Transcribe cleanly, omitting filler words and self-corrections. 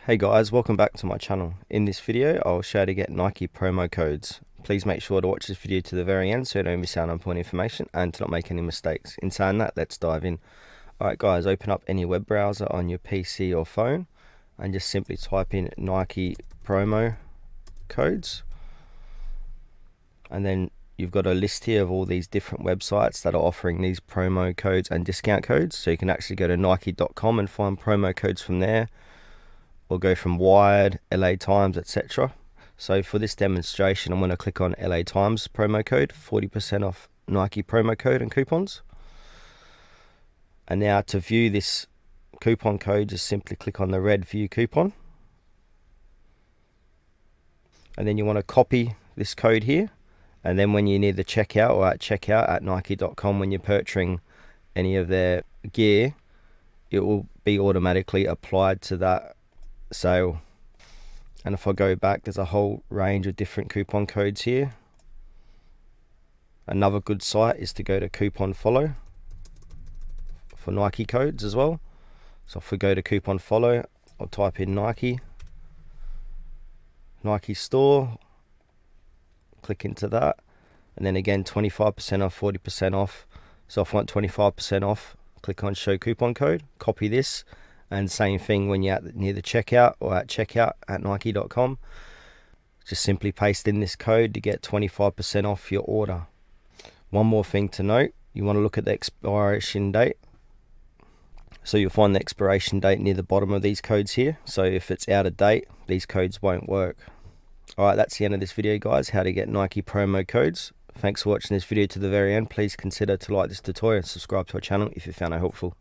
Hey guys, welcome back to my channel. In this video, I'll show you how to get Nike promo codes. Please make sure to watch this video to the very end so you don't miss out on important information and to not make any mistakes. In saying that, let's dive in. Alright guys, open up any web browser on your PC or phone and just simply type in Nike promo codes. And then you've got a list here of all these different websites that are offering these promo codes and discount codes. So you can actually go to Nike.com and find promo codes from there, or go from Wired, LA Times, etc. So for this demonstration, I'm going to click on LA Times promo code, 40% off Nike promo code and coupons. And now to view this coupon code, just simply click on the red view coupon. And then you want to copy this code here. And then when you're near the checkout or at checkout at Nike.com, when you're purchasing any of their gear, it will be automatically applied to that sale. And if I go back, there's a whole range of different coupon codes here. Another good site is to go to Coupon Follow for Nike codes as well. So if we go to Coupon Follow, I'll type in Nike store, click into that, and then again 25% off, 40% off. So if I want 25% off, click on Show Coupon Code, copy this. And same thing when you're near the checkout or at checkout at Nike.com. Just simply paste in this code to get 25% off your order. One more thing to note, you want to look at the expiration date. So you'll find the expiration date near the bottom of these codes here. So if it's out of date, these codes won't work. Alright, that's the end of this video guys, how to get Nike promo codes. Thanks for watching this video to the very end. Please consider to like this tutorial and subscribe to our channel if you found it helpful.